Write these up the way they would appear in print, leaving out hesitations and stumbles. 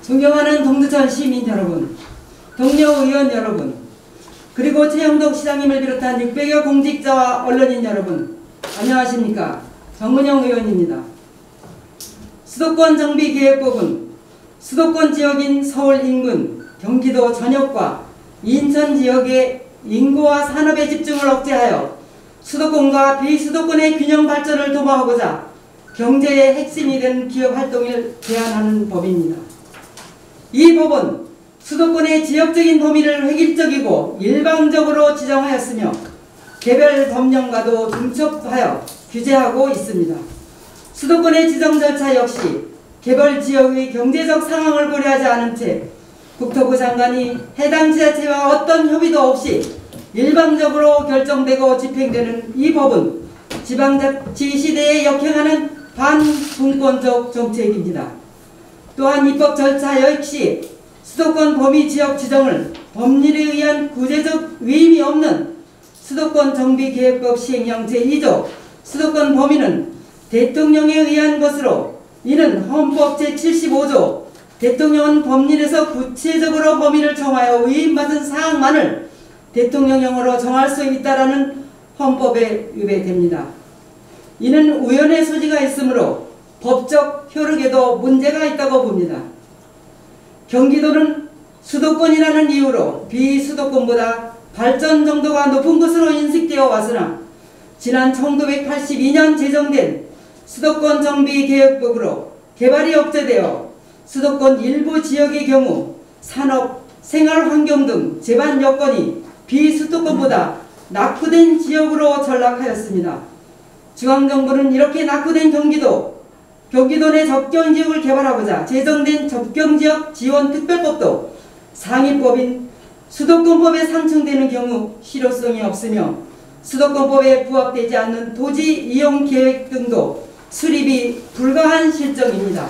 존경하는 동두천 시민 여러분, 동료 의원 여러분, 그리고 최영덕 시장님을 비롯한 600여 공직자와 언론인 여러분, 안녕하십니까? 정은영 의원입니다. 수도권 정비계획법은 수도권 지역인 서울 인근, 경기도 전역과 인천 지역의 인구와 산업의 집중을 억제하여 수도권과 비수도권의 균형 발전을 도모하고자 경제의 핵심이 된 기업 활동을 제한하는 법입니다. 이 법은 수도권의 지역적인 범위를 획일적이고 일방적으로 지정하였으며 개별 법령과도 중첩하여 규제하고 있습니다. 수도권의 지정 절차 역시 개별 지역의 경제적 상황을 고려하지 않은 채 국토부 장관이 해당 지자체와 어떤 협의도 없이 일방적으로 결정되고 집행되는 이 법은 지방자치 시대에 역행하는 반분권적 정책입니다. 또한 입법 절차 역시 수도권 범위 지역 지정을 법률에 의한 구제적 위임이 없는 수도권 정비계획법 시행령 제2조 수도권 범위는 대통령에 의한 것으로, 이는 헌법 제75조 대통령은 법률에서 구체적으로 범위를 정하여 위임받은 사항만을 대통령령으로 정할 수 있다라는 헌법에 위배됩니다. 이는 우연의 소지가 있으므로 법적 효력에도 문제가 있다고 봅니다. 경기도는 수도권이라는 이유로 비수도권보다 발전 정도가 높은 것으로 인식되어 왔으나 지난 1982년 제정된 수도권 정비계획법으로 개발이 억제되어 수도권 일부 지역의 경우 산업, 생활환경 등 제반 여건이 비수도권보다 낙후된 지역으로 전락하였습니다. 중앙정부는 이렇게 낙후된 경기도 내 접경지역을 개발하고자 제정된 접경지역 지원특별법도 상위법인 수도권법에 상충되는 경우 실효성이 없으며 수도권법에 부합되지 않는 토지 이용 계획 등도 수립이 불가한 실정입니다.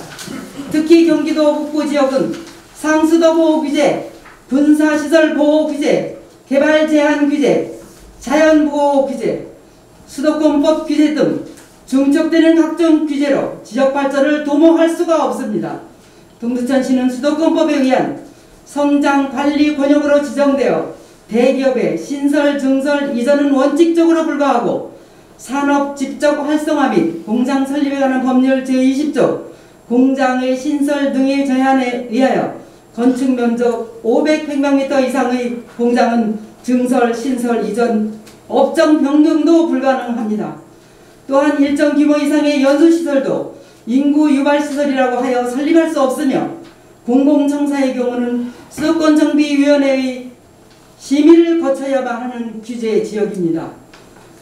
특히 경기도 북부지역은 상수도 보호 규제, 군사시설 보호 규제, 개발 제한 규제, 자연 보호 규제, 수도권법 규제 등 중첩되는 각종 규제로 지역 발전을 도모할 수가 없습니다. 동두천시는 수도권법에 의한 성장 관리 권역으로 지정되어 대기업의 신설, 증설, 이전은 원칙적으로 불가하고 산업 집적 활성화 및 공장 설립에 관한 법률 제20조 공장의 신설 등의 제한에 의하여 건축 면적 500평방미터 이상의 공장은 증설, 신설, 이전, 업종 변경도 불가능합니다. 또한 일정 규모 이상의 연수시설도 인구 유발시설이라고 하여 설립할 수 없으며 공공청사의 경우는 수도권정비위원회의 심의를 거쳐야만 하는 규제 지역입니다.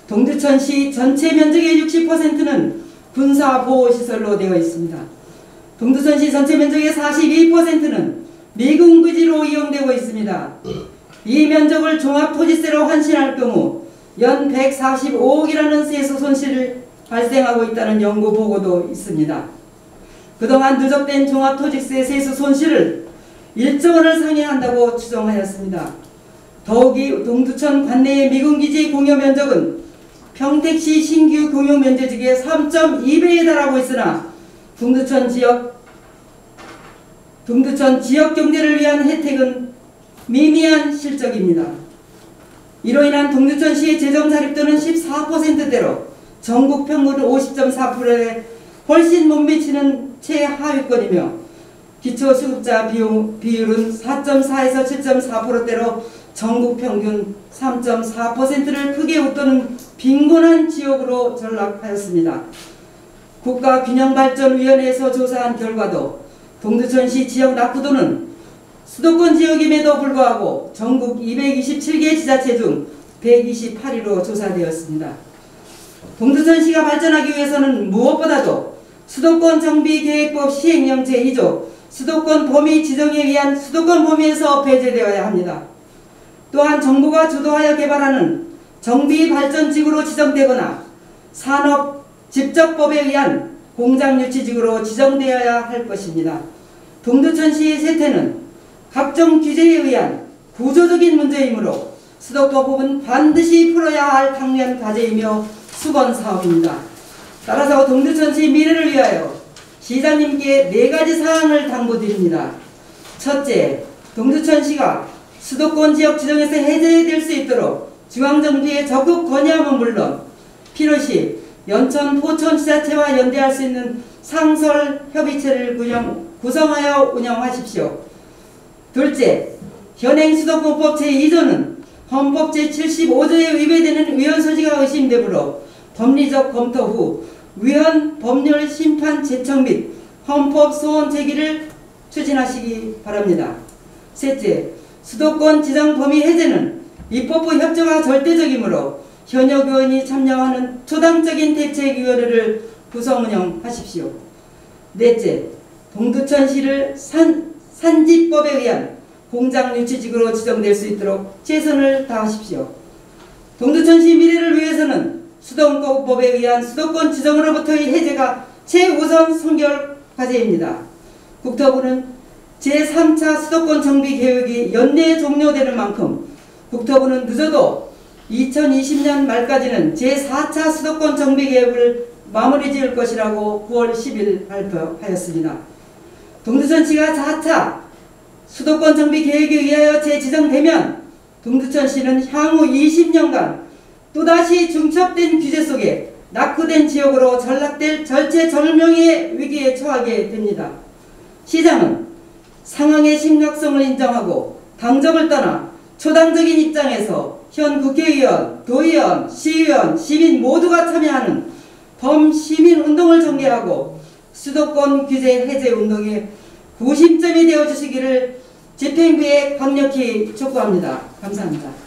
동두천시 전체 면적의 60%는 군사보호시설로 되어 있습니다. 동두천시 전체 면적의 42%는 미군기지로 이용되고 있습니다. 이 면적을 종합토지세로 환신할 경우 연 145억이라는 세수 손실을 발생하고 있다는 연구 보고도 있습니다. 그동안 누적된 종합토지세 세수 손실을 1조 원을 상회한다고 추정하였습니다. 더욱이 동두천 관내의 미군기지 공여 면적은 평택시 신규 공여 면적의 3.2배에 달하고 있으나 동두천 지역 경제를 위한 혜택은 미미한 실적입니다. 이로 인한 동두천시의 재정 자립도는 14%대로 전국 평균 50.4%에 훨씬 못 미치는 최하위권이며 기초수급자 비율은 4.4에서 7.4%대로 전국 평균 3.4%를 크게 웃도는 빈곤한 지역으로 전락하였습니다. 국가균형발전위원회에서 조사한 결과도 동두천시 지역 낙후도는 수도권 지역임에도 불구하고 전국 227개 지자체 중 128위로 조사되었습니다. 동두천시가 발전하기 위해서는 무엇보다도 수도권 정비계획법 시행령 제2조 수도권 범위 지정에 의한 수도권 범위에서 배제되어야 합니다. 또한 정부가 주도하여 개발하는 정비발전지구로 지정되거나 산업집적법에 의한 공장유치지구로 지정되어야 할 것입니다. 동두천시의 세태는 각종 규제에 의한 구조적인 문제이므로 수도권법은 반드시 풀어야 할 당면 과제이며 수건사업입니다. 따라서 동두천시 미래를 위하여 시장님께 4가지 사항을 당부드립니다. 첫째, 동두천시가 수도권 지역 지정에서 해제될 수 있도록 중앙정부에 적극 건의함은 물론 필요시 연천, 포천 지자체와 연대할 수 있는 상설협의체를 구성하여 운영하십시오. 둘째, 현행 수도권법 제2조는 헌법 제75조에 위배되는 위헌 소지가 의심되므로 법리적 검토 후 위헌 법률 심판 제청 및 헌법 소원 제기를 추진하시기 바랍니다. 셋째, 수도권 지정 범위 해제는 입법부 협조가 절대적이므로 현역 의원이 참여하는 초당적인 대책위원회를 구성 운영하십시오. 넷째, 동두천시를 산지법에 의한 공장유치지구로 지정될 수 있도록 최선을 다하십시오. 동두천시 미래를 위해서는 수도권법에 의한 수도권 지정으로부터의 해제가 최우선 선결 과제입니다. 국토부는 제3차 수도권 정비 계획이 연내에 종료되는 만큼 국토부는 늦어도 2020년 말까지는 제4차 수도권 정비 계획을 마무리 지을 것이라고 9월 10일 발표하였습니다. 동두천시가 4차 수도권 정비 계획에 의하여 재지정되면 동두천시는 향후 20년간 또다시 중첩된 규제 속에 낙후된 지역으로 전락될 절체절명의 위기에 처하게 됩니다. 시장은 상황의 심각성을 인정하고 당적을 떠나 초당적인 입장에서 현 국회의원, 도의원, 시의원, 시민 모두가 참여하는 범시민운동을 전개하고 수도권 규제 해제 운동의 구심점이 되어주시기를 집행부에 강력히 촉구합니다. 감사합니다.